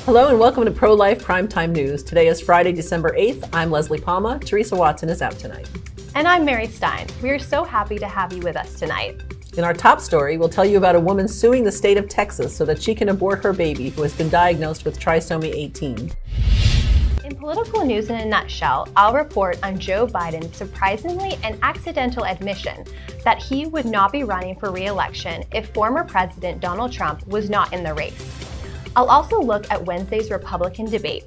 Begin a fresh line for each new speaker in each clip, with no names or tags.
Hello and welcome to Pro-Life Primetime News. Today is Friday, December 8th. I'm Leslie Palma. Teresa Watson is out tonight.
And I'm Mary Stein. We are so happy to have you with us tonight.
In our top story, we'll tell you about a woman suing the state of Texas so that she can abort her baby who has been diagnosed with trisomy 18.
In political news in a nutshell, I'll report on Joe Biden's surprisingly and accidental admission that he would not be running for re-election if former President Donald Trump was not in the race. I'll also look at Wednesday's Republican debate.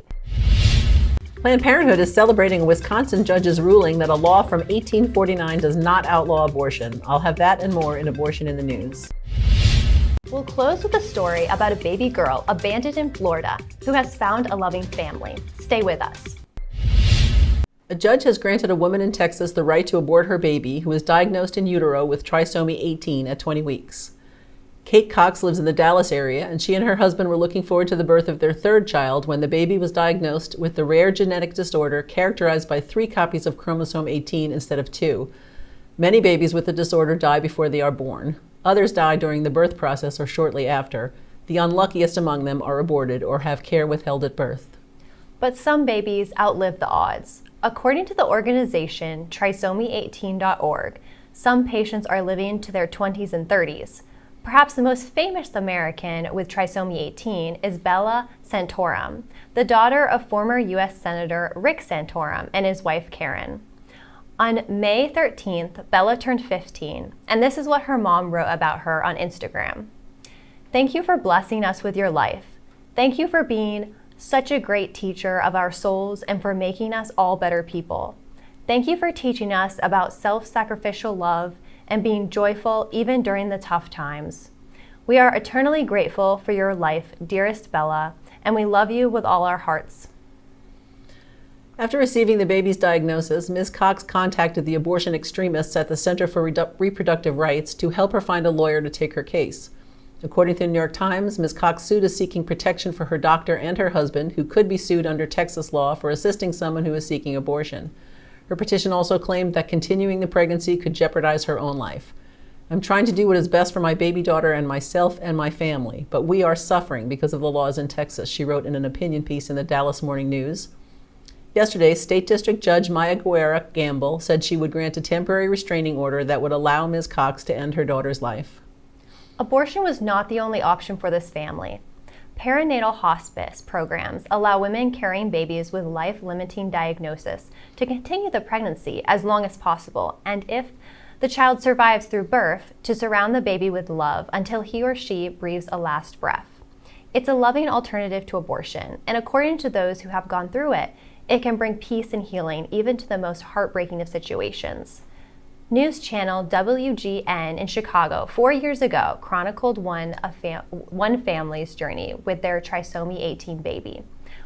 Planned Parenthood is celebrating a Wisconsin judge's ruling that a law from 1849 does not outlaw abortion. I'll have that and more in Abortion in the News.
We'll close with a story about a baby girl abandoned in Florida who has found a loving family. Stay with us.
A judge has granted a woman in Texas the right to abort her baby who was diagnosed in utero with trisomy 18 at 20 weeks. Kate Cox lives in the Dallas area, and she and her husband were looking forward to the birth of their third child when the baby was diagnosed with the rare genetic disorder characterized by 3 copies of chromosome 18 instead of 2. Many babies with the disorder die before they are born. Others die during the birth process or shortly after. The unluckiest among them are aborted or have care withheld at birth.
But some babies outlive the odds. According to the organization trisomy18.org, some patients are living to their 20s and 30s. Perhaps the most famous American with trisomy 18 is Bella Santorum, the daughter of former U.S. Senator Rick Santorum and his wife Karen. On May 13th, Bella turned 15, and this is what her mom wrote about her on Instagram. "Thank you for blessing us with your life. Thank you for being such a great teacher of our souls and for making us all better people. Thank you for teaching us about self-sacrificial love and being joyful even during the tough times. We are eternally grateful for your life, dearest Bella, and we love you with all our hearts."
After receiving the baby's diagnosis, Ms. Cox contacted the abortion extremists at the Center for Reproductive Rights to help her find a lawyer to take her case. According to the New York Times, Ms. Cox sued is seeking protection for her doctor and her husband, who could be sued under Texas law for assisting someone who is seeking abortion. Her petition also claimed that continuing the pregnancy could jeopardize her own life. "I'm trying to do what is best for my baby daughter and myself and my family, but we are suffering because of the laws in Texas," she wrote in an opinion piece in the Dallas Morning News. Yesterday, State District Judge Maya Guerra Gamble said she would grant a temporary restraining order that would allow Ms. Cox to end her daughter's life.
Abortion was not the only option for this family. Perinatal hospice programs allow women carrying babies with life-limiting diagnosis to continue the pregnancy as long as possible, and if the child survives through birth, to surround the baby with love until he or she breathes a last breath. It's a loving alternative to abortion, and according to those who have gone through it, it can bring peace and healing even to the most heartbreaking of situations. News channel WGN in Chicago 4 years ago chronicled one family's journey with their trisomy 18 baby.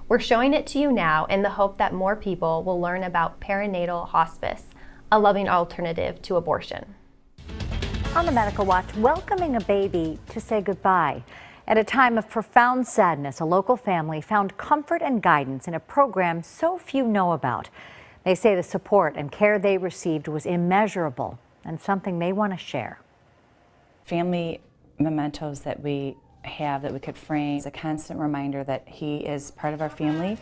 We're showing it to you now in the hope that more people will learn about perinatal hospice, a loving alternative to abortion.
On the Medical Watch, welcoming a baby to say goodbye. At a time of profound sadness, a local family found comfort and guidance in a program so few know about. They say the support and care they received was immeasurable and something they want to share.
Family mementos that we have that we could frame is a constant reminder that he is part of our family.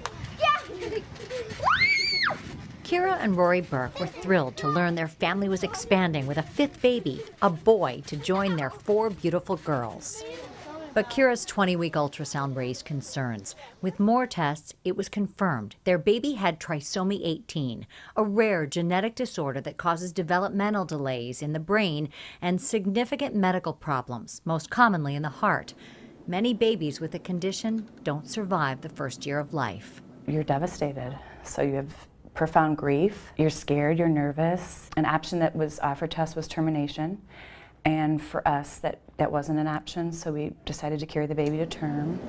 Kira and Rory Burke were thrilled to learn their family was expanding with a 5th baby, a boy, to join their 4 beautiful girls. But Kira's 20-week ultrasound raised concerns. With more tests, it was confirmed their baby had trisomy 18, a rare genetic disorder that causes developmental delays in the brain and significant medical problems, most commonly in the heart. Many babies with the condition don't survive the first year of life.
You're devastated, so you have profound grief. You're scared, you're nervous. An option that was offered to us was termination. And for us, that wasn't an option, so we decided to carry the baby to term.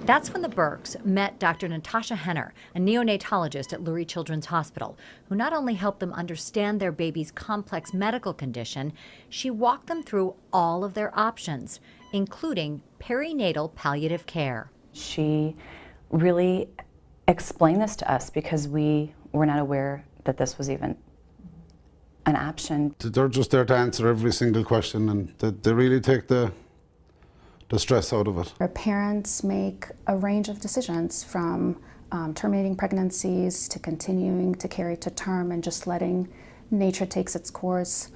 That's when the Burkes met Dr. Natasha Henner, a neonatologist at Lurie Children's Hospital, who not only helped them understand their baby's complex medical condition, she walked them through all of their options, including perinatal palliative care.
She really explained this to us because we were not aware that this was even an option.
They're just there to answer every single question, and they really take the the stress out of it.
Our parents make a range of decisions from terminating pregnancies to continuing to carry to term and just letting nature take its course,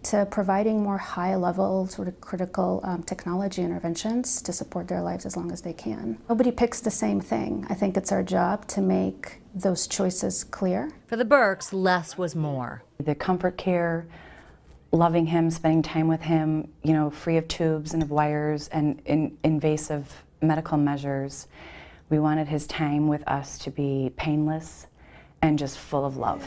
to providing more high-level sort of critical technology interventions to support their lives as long as they can. Nobody picks the same thing. I think it's our job to make those choices clear.
For the Burks, less was more.
The comfort care, loving him, spending time with him, you know, free of tubes and of wires and invasive medical measures. We wanted his time with us to be painless and just full of love.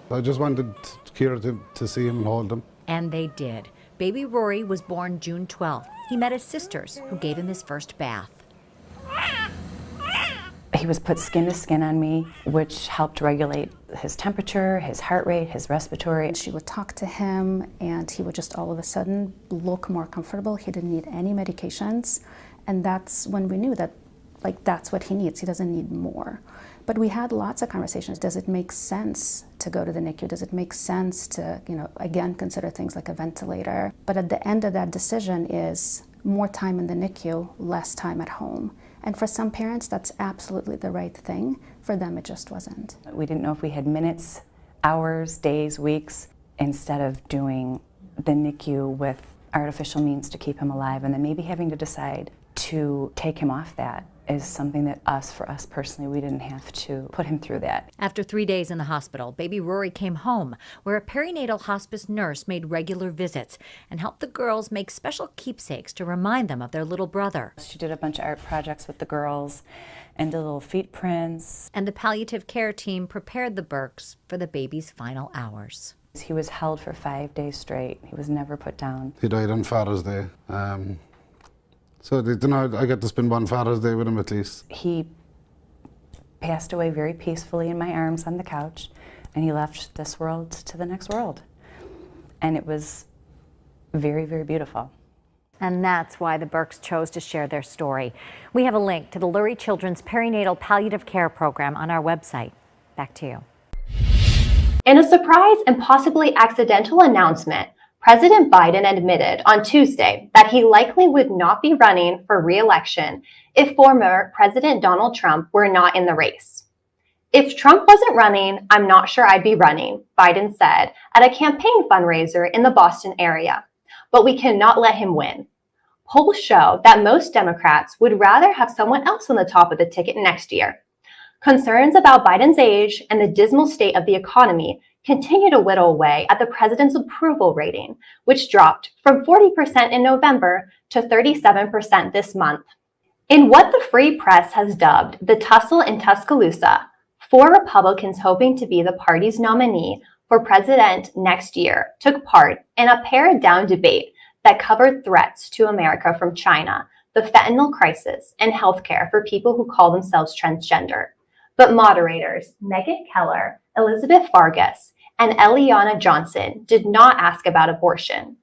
I just wanted Kira to see him and hold him.
And they did. Baby Rory was born June 12th. He met his sisters, who gave him his first bath.
He was put skin to skin on me, which helped regulate his temperature, his heart rate, his respiratory.
She would talk to him and he would just all of a sudden look more comfortable. He didn't need any medications. And that's when we knew that, like, that's what he needs. He doesn't need more. But we had lots of conversations. Does it make sense to go to the NICU? Does it make sense to, you know, again, consider things like a ventilator? But at the end of that decision is more time in the NICU, less time at home. And for some parents, that's absolutely the right thing. For them, it just wasn't.
We didn't know if we had minutes, hours, days, weeks, instead of doing the NICU with artificial means to keep him alive, and then maybe having to decide to take him off that is something that for us personally, we didn't have to put him through that.
After 3 days in the hospital, baby Rory came home, where a perinatal hospice nurse made regular visits and helped the girls make special keepsakes to remind them of their little brother.
She did a bunch of art projects with the girls and did little feet prints.
And the palliative care team prepared the Burks for the baby's final hours.
He was held for 5 days straight. He was never put down.
He died on Father's Day. So I get to spend one Father's Day with him at least.
He passed away very peacefully in my arms on the couch, and he left this world to the next world. And it was very, very beautiful.
And that's why the Burks chose to share their story. We have a link to the Lurie Children's Perinatal Palliative Care Program on our website. Back to you.
In a surprise and possibly accidental announcement, President Biden admitted on Tuesday that he likely would not be running for re-election if former President Donald Trump were not in the race. "If Trump wasn't running, I'm not sure I'd be running," Biden said at a campaign fundraiser in the Boston area. "But we cannot let him win." Polls show that most Democrats would rather have someone else on the top of the ticket next year. Concerns about Biden's age and the dismal state of the economy continue to whittle away at the president's approval rating, which dropped from 40% in November to 37% this month. In what the Free Press has dubbed the Tussle in Tuscaloosa, 4 Republicans hoping to be the party's nominee for president next year took part in a pared-down debate that covered threats to America from China, the fentanyl crisis, and healthcare for people who call themselves transgender. But moderators Megan Keller, Elizabeth Vargas, and Eliana Johnson did not ask about abortion.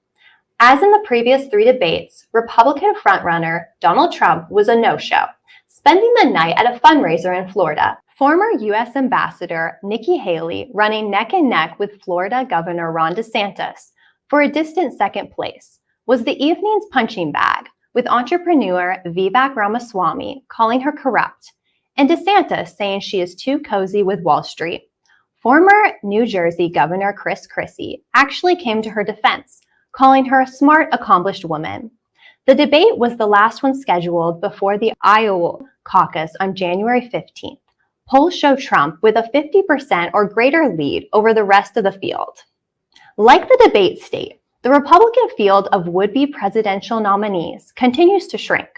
As in the previous 3 debates, Republican frontrunner Donald Trump was a no-show, spending the night at a fundraiser in Florida. Former U.S. Ambassador Nikki Haley running neck and neck with Florida Governor Ron DeSantis for a distant second place was the evening's punching bag, with entrepreneur Vivek Ramaswamy calling her corrupt, and DeSantis saying she is too cozy with Wall Street. Former New Jersey Governor Chris Christie actually came to her defense, calling her a smart, accomplished woman. The debate was the last one scheduled before the Iowa caucus on January 15th. Polls show Trump with a 50% or greater lead over the rest of the field. Like the debate state, the Republican field of would-be presidential nominees continues to shrink,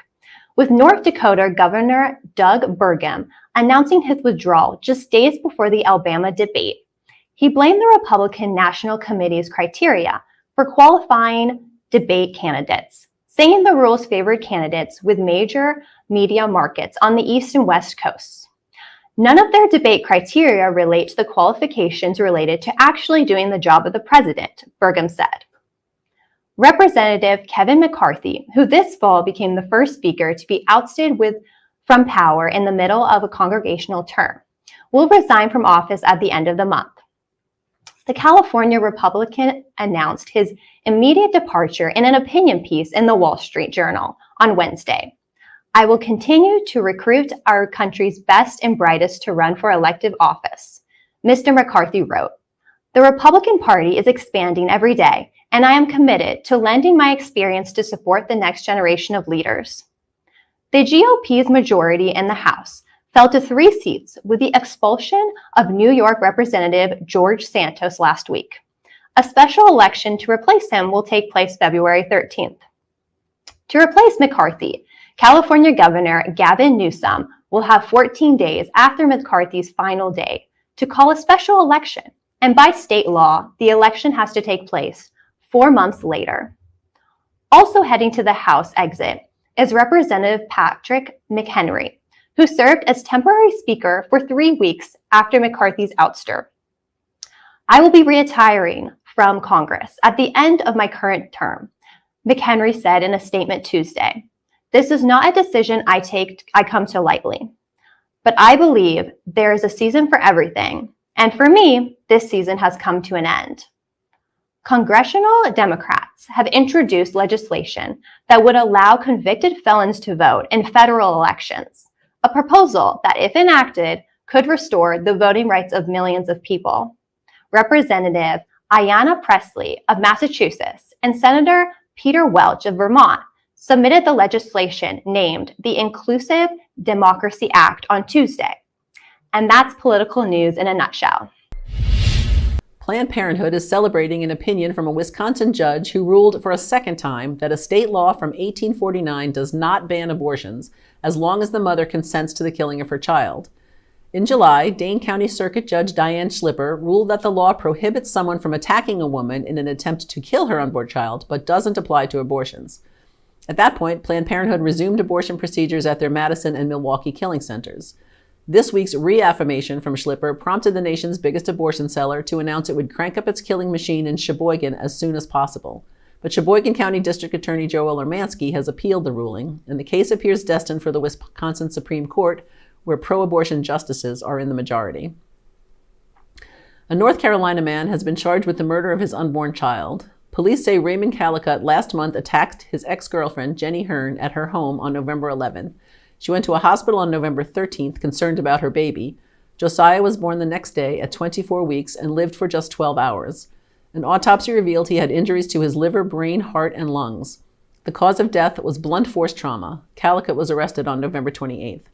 with North Dakota Governor Doug Burgum announcing his withdrawal just days before the Alabama debate. He blamed the Republican National Committee's criteria for qualifying debate candidates, saying the rules favored candidates with major media markets on the East and West coasts. None of their debate criteria relate to the qualifications related to actually doing the job of the president, Burgum said. Representative Kevin McCarthy, who this fall became the first speaker to be ousted from power in the middle of a congregational term, will resign from office at the end of the month. The California Republican announced his immediate departure in an opinion piece in the Wall Street Journal on Wednesday. I will continue to recruit our country's best and brightest to run for elective office, Mr. McCarthy wrote. The Republican Party is expanding every day, and I am committed to lending my experience to support the next generation of leaders. The GOP's majority in the House fell to 3 seats with the expulsion of New York Representative George Santos last week. A special election to replace him will take place February 13th. To replace McCarthy, California Governor Gavin Newsom will have 14 days after McCarthy's final day to call a special election, and by state law, the election has to take place 4 months later. Also heading to the House exit is Representative Patrick McHenry, who served as temporary speaker for 3 weeks after McCarthy's ouster. I will be retiring from Congress at the end of my current term, McHenry said in a statement Tuesday. This is not a decision I come to lightly, but I believe there is a season for everything, and for me, this season has come to an end. Congressional Democrats have introduced legislation that would allow convicted felons to vote in federal elections, a proposal that, if enacted, could restore the voting rights of millions of people. Representative Ayanna Pressley of Massachusetts and Senator Peter Welch of Vermont submitted the legislation named the Inclusive Democracy Act on Tuesday. And that's political news in a nutshell.
Planned Parenthood is celebrating an opinion from a Wisconsin judge who ruled for a second time that a state law from 1849 does not ban abortions as long as the mother consents to the killing of her child. In July, Dane County Circuit Judge Diane Schlipper ruled that the law prohibits someone from attacking a woman in an attempt to kill her unborn child, but doesn't apply to abortions. At that point, Planned Parenthood resumed abortion procedures at their Madison and Milwaukee killing centers. This week's reaffirmation from Schlipper prompted the nation's biggest abortion seller to announce it would crank up its killing machine in Sheboygan as soon as possible. But Sheboygan County District Attorney Joel Urmanski has appealed the ruling, and the case appears destined for the Wisconsin Supreme Court, where pro-abortion justices are in the majority. A North Carolina man has been charged with the murder of his unborn child. Police say Raymond Callicutt last month attacked his ex-girlfriend, Jenny Hearn, at her home on November 11th. She went to a hospital on November 13th, concerned about her baby. Josiah was born the next day at 24 weeks and lived for just 12 hours. An autopsy revealed he had injuries to his liver, brain, heart, and lungs. The cause of death was blunt force trauma. Callicutt was arrested on November 28th.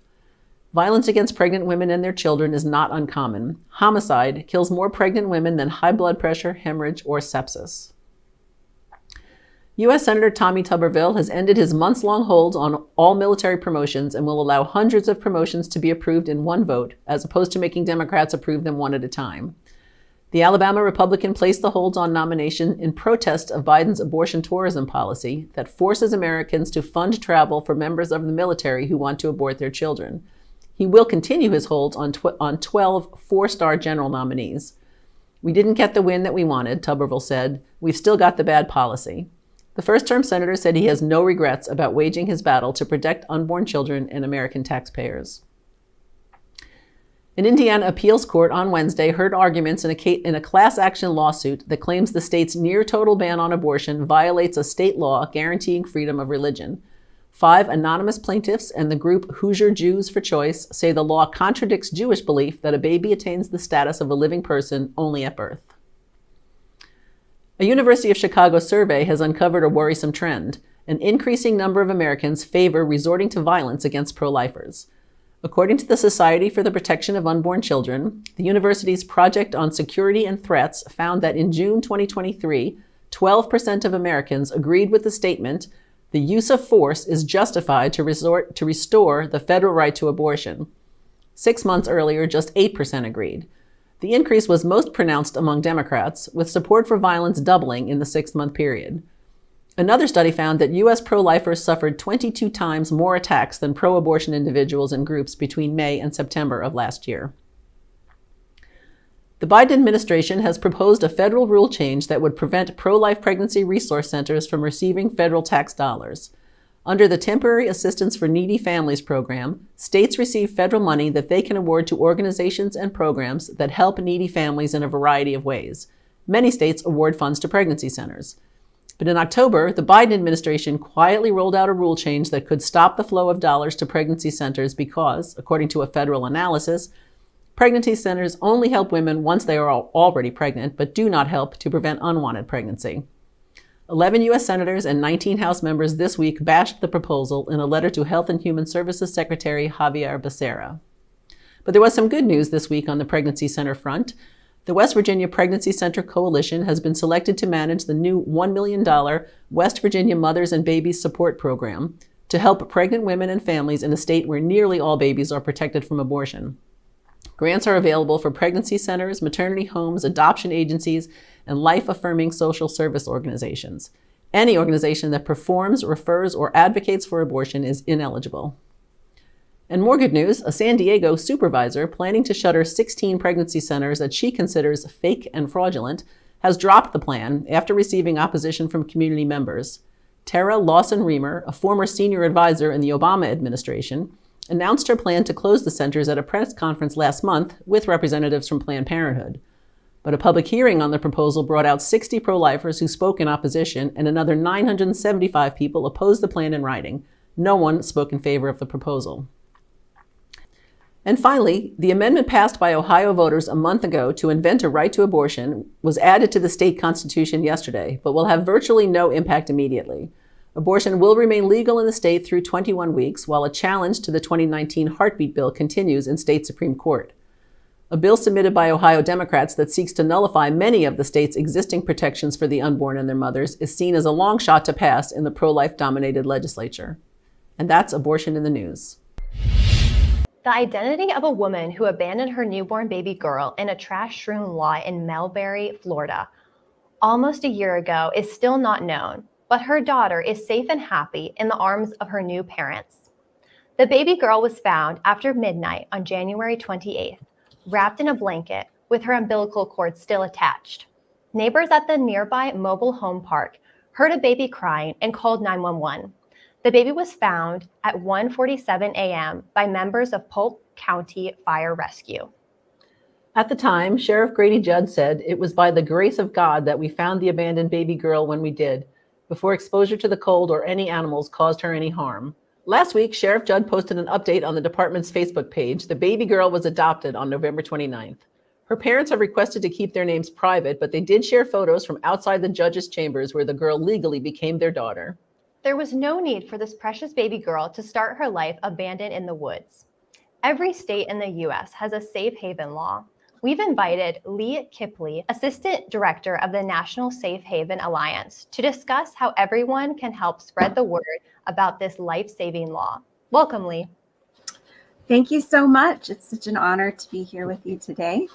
Violence against pregnant women and their children is not uncommon. Homicide kills more pregnant women than high blood pressure, hemorrhage, or sepsis. U.S. Senator Tommy Tuberville has ended his months-long hold on all military promotions and will allow hundreds of promotions to be approved in one vote, as opposed to making Democrats approve them one at a time. The Alabama Republican placed the holds on nomination in protest of Biden's abortion tourism policy that forces Americans to fund travel for members of the military who want to abort their children. He will continue his holds on 12 four-star general nominees. We didn't get the win that we wanted, Tuberville said. We've still got the bad policy. The first-term senator said he has no regrets about waging his battle to protect unborn children and American taxpayers. An Indiana appeals court on Wednesday heard arguments in a class action lawsuit that claims the state's near-total ban on abortion violates a state law guaranteeing freedom of religion. 5 anonymous plaintiffs and the group Hoosier Jews for Choice say the law contradicts Jewish belief that a baby attains the status of a living person only at birth. A University of Chicago survey has uncovered a worrisome trend. An increasing number of Americans favor resorting to violence against pro-lifers. According to the Society for the Protection of Unborn Children, the university's Project on Security and Threats found that in June 2023, 12% of Americans agreed with the statement, "The use of force is justified to restore the federal right to abortion." 6 months earlier, just 8% agreed. The increase was most pronounced among Democrats, with support for violence doubling in the 6-month period. Another study found that U.S. pro-lifers suffered 22 times more attacks than pro-abortion individuals and groups between May and September of last year. The Biden administration has proposed a federal rule change that would prevent pro-life pregnancy resource centers from receiving federal tax dollars. Under the Temporary Assistance for Needy Families program, states receive federal money that they can award to organizations and programs that help needy families in a variety of ways. Many states award funds to pregnancy centers. But in October, the Biden administration quietly rolled out a rule change that could stop the flow of dollars to pregnancy centers because, according to a federal analysis, pregnancy centers only help women once they are already pregnant, but do not help to prevent unwanted pregnancy. 11 U.S. senators and 19 House members this week bashed the proposal in a letter to Health and Human Services Secretary Javier Becerra. But there was some good news this week on the pregnancy center front. The West Virginia Pregnancy Center Coalition has been selected to manage the new $1 million West Virginia Mothers and Babies Support Program to help pregnant women and families in a state where nearly all babies are protected from abortion. Grants are available for pregnancy centers, maternity homes, adoption agencies, and life-affirming social service organizations. Any organization that performs, refers, or advocates for abortion is ineligible. And more good news, a San Diego supervisor planning to shutter 16 pregnancy centers that she considers fake and fraudulent has dropped the plan after receiving opposition from community members. Tara Lawson-Remer, a former senior advisor in the Obama administration, announced her plan to close the centers at a press conference last month with representatives from Planned Parenthood. But a public hearing on the proposal brought out 60 pro-lifers who spoke in opposition, and another 975 people opposed the plan in writing. No one spoke in favor of the proposal. And finally, the amendment passed by Ohio voters a month ago to invent a right to abortion was added to the state constitution yesterday, but will have virtually no impact immediately. Abortion will remain legal in the state through 21 weeks, while a challenge to the 2019 heartbeat bill continues in state Supreme Court. A bill submitted by Ohio Democrats that seeks to nullify many of the state's existing protections for the unborn and their mothers is seen as a long shot to pass in the pro-life dominated legislature. And that's abortion in the news.
The identity of a woman who abandoned her newborn baby girl in a trash-strewn lot in Melbury, Florida, almost a year ago is still not known, but her daughter is safe and happy in the arms of her new parents. The baby girl was found after midnight on January 28th, wrapped in a blanket with her umbilical cord still attached. Neighbors at the nearby mobile home park heard a baby crying and called 911. The baby was found at 1:47 a.m. by members of Polk County Fire Rescue.
At the time, Sheriff Grady Judd said, "It was by the grace of God that we found the abandoned baby girl when we did, before exposure to the cold or any animals caused her any harm." Last week, Sheriff Judd posted an update on the department's Facebook page. The baby girl was adopted on November 29th. Her parents have requested to keep their names private, but they did share photos from outside the judge's chambers where the girl legally became their daughter.
There was no need for this precious baby girl to start her life abandoned in the woods. Every state in the U.S. has a safe haven law. We've invited Lee Kipley, Assistant Director of the National Safe Haven Alliance, to discuss how everyone can help spread the word about this life-saving law. Welcome, Lee.
Thank you so much. It's such an honor to be here with you today.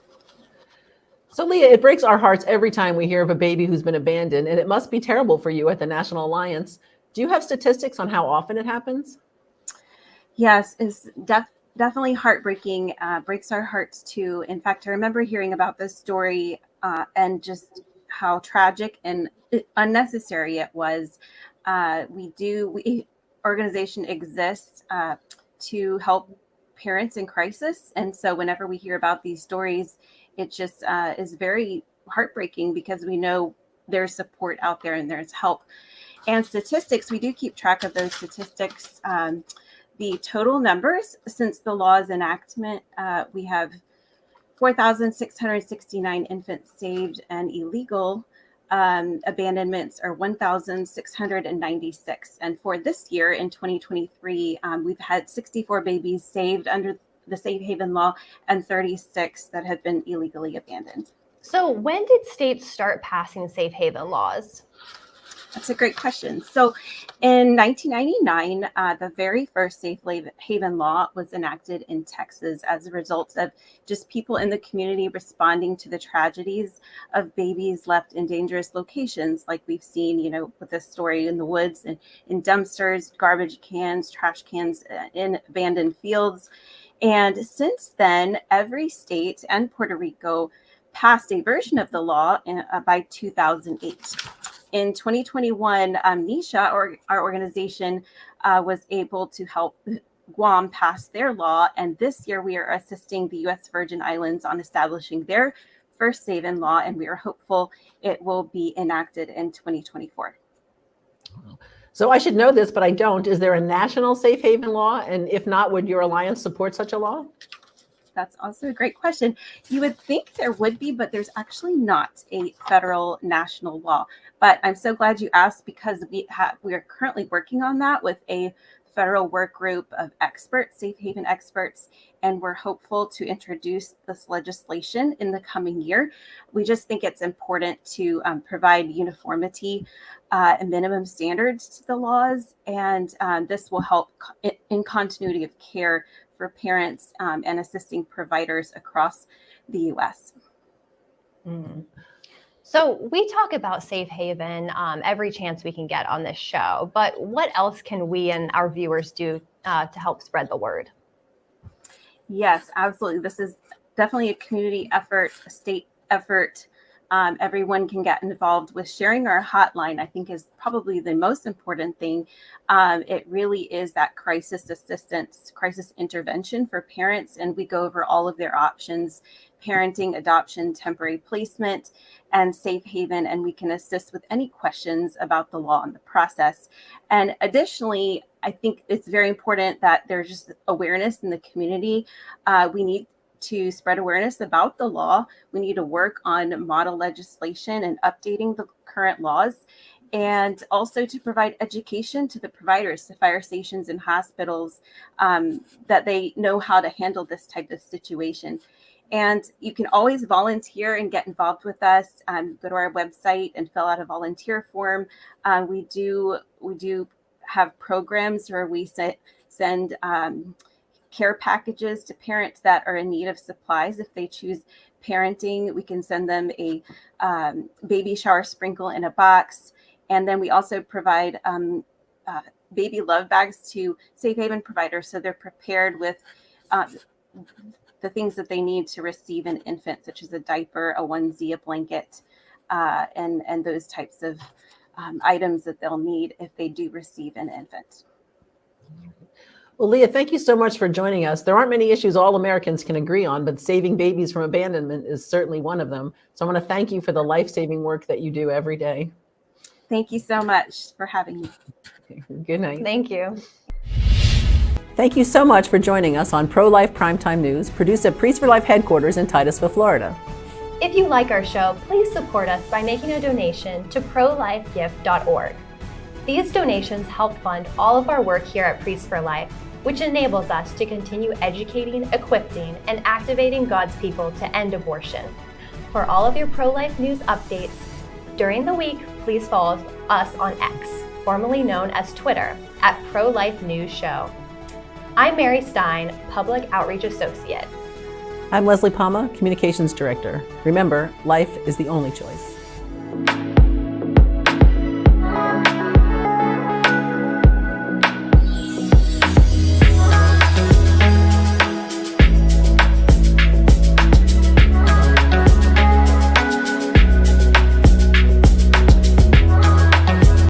So, Leah, it breaks our hearts every time we hear of a baby who's been abandoned, and it must be terrible for you at the National Alliance. Do you have statistics on how often it happens?
Yes, it's definitely heartbreaking, breaks our hearts too. In fact, I remember hearing about this story and just how tragic and unnecessary it was. Organization exists to help parents in crisis. And so whenever we hear about these stories, it just is very heartbreaking because we know there's support out there and there's help. And statistics, we do keep track of those statistics. The total numbers since the law's enactment, we have 4,669 infants saved, and illegal abandonments are 1,696. And for this year in 2023, we've had 64 babies saved under the Safe Haven law and 36 that have been illegally abandoned.
So when did states start passing safe haven laws?
That's a great question. So in 1999, the very first safe haven law was enacted in Texas as a result of just people in the community responding to the tragedies of babies left in dangerous locations, like we've seen, with this story in the woods and in dumpsters, garbage cans, trash cans, in abandoned fields. And since then, every state and Puerto Rico passed a version of the law by 2008. In 2021, NISHA, our organization, was able to help Guam pass their law. And this year we are assisting the U.S. Virgin Islands on establishing their first Safe Haven law. And we are hopeful it will be enacted in 2024.
So I should know this, but I don't. Is there a national safe haven law? And if not, would your alliance support such a law?
That's also a great question. You would think there would be, but there's actually not a federal national law. But I'm so glad you asked, because we are currently working on that with a federal work group of experts, safe haven experts, and we're hopeful to introduce this legislation in the coming year. We just think it's important to provide uniformity and minimum standards to the laws, and this will help in continuity of care for parents and assisting providers across the U.S.
So we talk about safe haven every chance we can get on this show, but what else can we and our viewers do to help spread the word?
Yes, absolutely. This is definitely a community effort, a state effort. Everyone can get involved with sharing our hotline, I think, is probably the most important thing. It really is that crisis assistance, crisis intervention for parents. And we go over all of their options: parenting, adoption, temporary placement, and safe haven. And we can assist with any questions about the law and the process. And additionally, I think it's very important that there's just awareness in the community. We need to spread awareness about the law. We need to work on model legislation and updating the current laws, and also to provide education to the providers, to fire stations and hospitals, that they know how to handle this type of situation. And you can always volunteer and get involved with us. Go to our website and fill out a volunteer form. We do have programs where we send care packages to parents that are in need of supplies. If they choose parenting, we can send them a baby shower sprinkle in a box. And then we also provide baby love bags to safe haven providers, so they're prepared with the things that they need to receive an infant, such as a diaper, a onesie, a blanket, and those types of items that they'll need if they do receive an infant.
Well, Leah, thank you so much for joining us. There aren't many issues all Americans can agree on, but saving babies from abandonment is certainly one of them. So I want to thank you for the life-saving work that you do every day.
Thank you so much for having me.
Okay, good night.
Thank you.
Thank you so much for joining us on Pro-Life Primetime News, produced at Priests for Life headquarters in Titusville, Florida.
If you like our show, please support us by making a donation to prolifegift.org. These donations help fund all of our work here at Priests for Life, which enables us to continue educating, equipping, and activating God's people to end abortion. For all of your pro-life news updates during the week, please follow us on X, formerly known as Twitter, at Pro-Life News Show. I'm Mary Stein, Public Outreach Associate.
I'm Leslie Palma, Communications Director. Remember, life is the only choice.